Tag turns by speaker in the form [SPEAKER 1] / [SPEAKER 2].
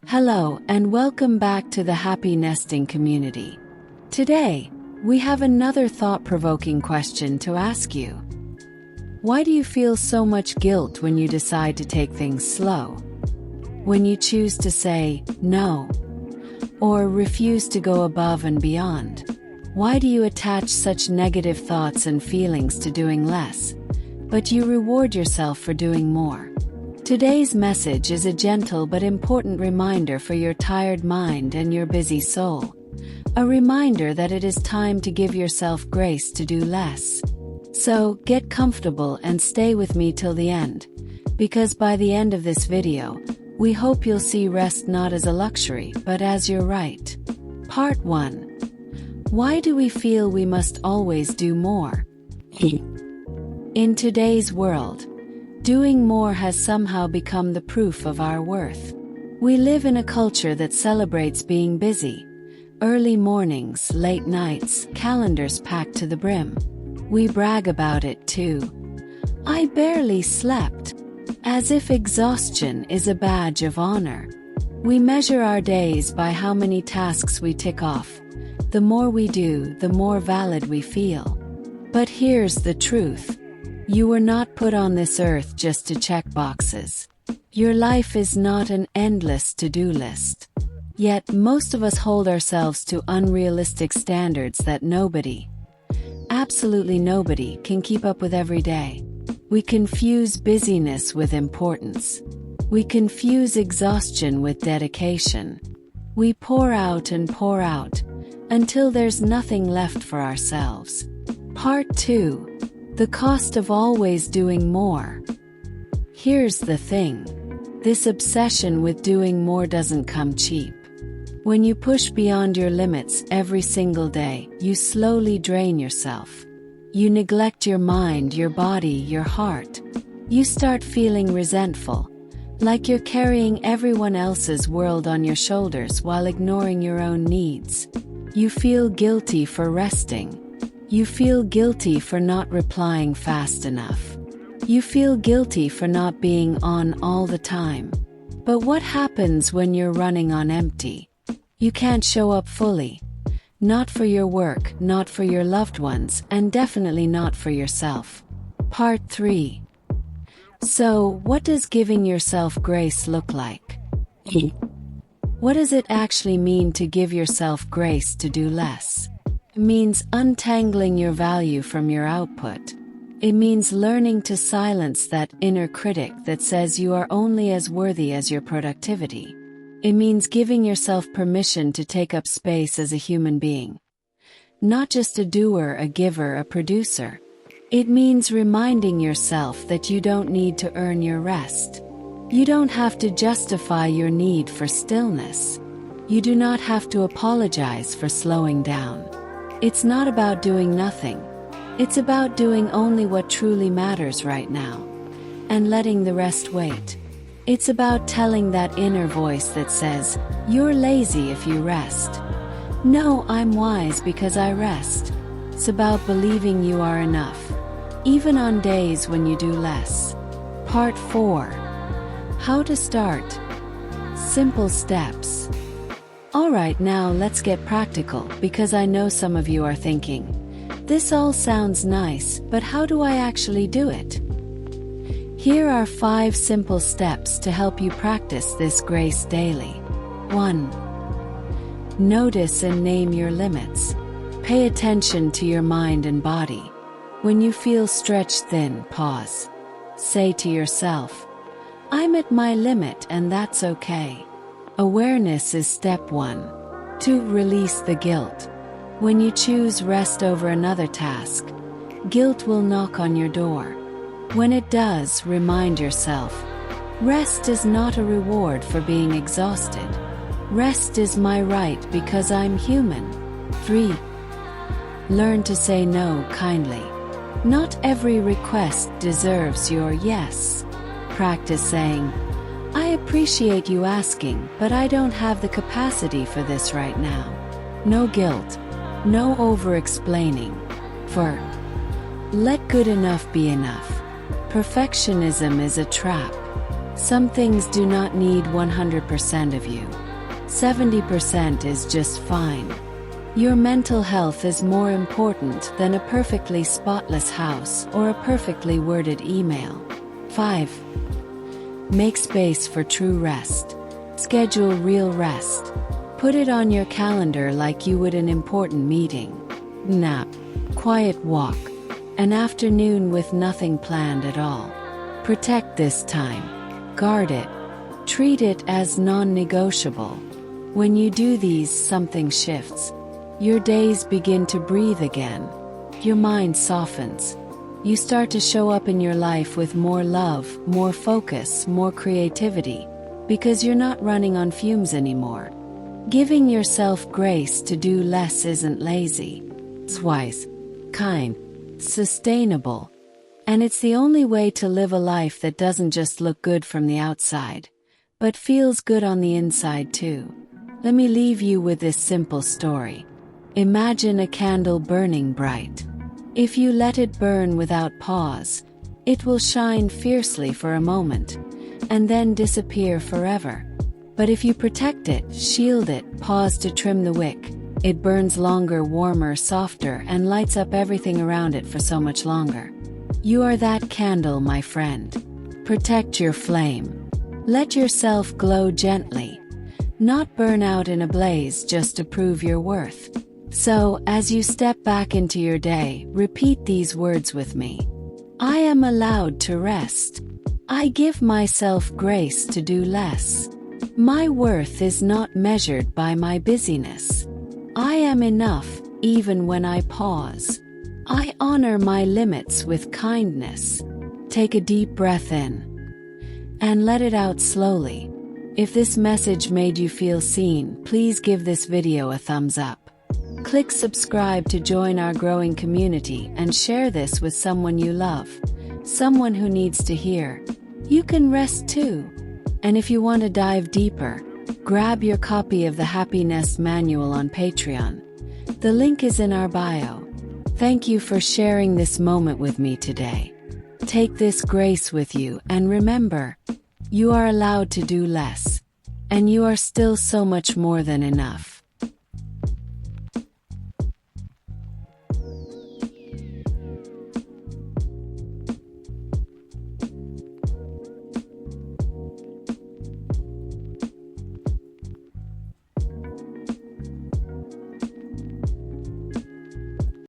[SPEAKER 1] Hello and welcome back to the Happy Nesting community. Today, we have another thought-provoking question to ask you. Why do you feel so much guilt when you decide to take things slow? When you choose to say no, or refuse to go above and beyond? Why do you attach such negative thoughts and feelings to doing less, but you reward yourself for doing more? Today's message is a gentle but important reminder for your tired mind and your busy soul. A reminder that it is time to give yourself grace to do less. So, get comfortable and stay with me till the end, because by the end of this video, we hope you'll see rest not as a luxury but as your right. Part 1. Why do we feel we must always do more? In today's world, doing more has somehow become the proof of our worth. We live in a culture that celebrates being busy. Early mornings, late nights, calendars packed to the brim. We brag about it too. I barely slept. As if exhaustion is a badge of honor. We measure our days by how many tasks we tick off. The more we do, the more valid we feel. But here's the truth. You were not put on this earth just to check boxes. Your life is not an endless to-do list. Yet most of us hold ourselves to unrealistic standards that nobody, absolutely nobody, can keep up with every day. We confuse busyness with importance. We confuse exhaustion with dedication. We pour out and pour out until there's nothing left for ourselves. Part 2. The cost of always doing more. Here's the thing. This obsession with doing more doesn't come cheap. When you push beyond your limits every single day, you slowly drain yourself. You neglect your mind, your body, your heart. You start feeling resentful, like you're carrying everyone else's world on your shoulders while ignoring your own needs. You feel guilty for resting. You feel guilty for not replying fast enough. You feel guilty for not being on all the time. But what happens when you're running on empty? You can't show up fully. Not for your work, not for your loved ones, and definitely not for yourself. Part 3. So, what does giving yourself grace look like? What does it actually mean to give yourself grace to do less? It means untangling your value from your output. It means learning to silence that inner critic that says you are only as worthy as your productivity. It means giving yourself permission to take up space as a human being. Not just a doer, a giver, a producer. It means reminding yourself that you don't need to earn your rest. You don't have to justify your need for stillness. You do not have to apologize for slowing down. It's not about doing nothing. It's about doing only what truly matters right now, and letting the rest wait. It's about telling that inner voice that says, "You're lazy if you rest." "No, I'm wise because I rest." It's about believing you are enough, even on days when you do less. Part 4. How to start. Simple steps. Alright, now let's get practical, because I know some of you are thinking, this all sounds nice, but how do I actually do it? Here are 5 simple steps to help you practice this grace daily. 1. Notice and name your limits. Pay attention to your mind and body. When you feel stretched thin, pause. Say to yourself, "I'm at my limit and that's okay." Awareness is step 1. 2. Release the guilt. When you choose rest over another task, guilt will knock on your door. When it does, remind yourself, rest is not a reward for being exhausted. Rest is my right because I'm human. 3. Learn to say no kindly. Not every request deserves your yes. Practice saying, "I appreciate you asking, but I don't have the capacity for this right now." No guilt. No over-explaining. 4. Let good enough be enough. Perfectionism is a trap. Some things do not need 100% of you. 70% is just fine. Your mental health is more important than a perfectly spotless house or a perfectly worded email. 5. Make space for true rest. Schedule real rest. Put it on your calendar like you would an important meeting. Nap. Quiet walk. An afternoon with nothing planned at all. Protect this time. Guard it. Treat it as non-negotiable. When you do these, something shifts. Your days begin to breathe again. Your mind softens. You start to show up in your life with more love, more focus, more creativity, because you're not running on fumes anymore. Giving yourself grace to do less isn't lazy. It's wise, kind, sustainable. And it's the only way to live a life that doesn't just look good from the outside, but feels good on the inside too. Let me leave you with this simple story. Imagine a candle burning bright. If you let it burn without pause, it will shine fiercely for a moment, and then disappear forever. But if you protect it, shield it, pause to trim the wick, it burns longer, warmer, softer, and lights up everything around it for so much longer. You are that candle, my friend. Protect your flame. Let yourself glow gently, not burn out in a blaze just to prove your worth. So, as you step back into your day, repeat these words with me. I am allowed to rest. I give myself grace to do less. My worth is not measured by my busyness. I am enough, even when I pause. I honor my limits with kindness. Take a deep breath in and let it out slowly. If this message made you feel seen, please give this video a thumbs up. Click subscribe to join our growing community and share this with someone you love, someone who needs to hear. You can rest too. And if you want to dive deeper, grab your copy of the Happy Nest Manual on Patreon. The link is in our bio. Thank you for sharing this moment with me today. Take this grace with you and remember, you are allowed to do less, and you are still so much more than enough.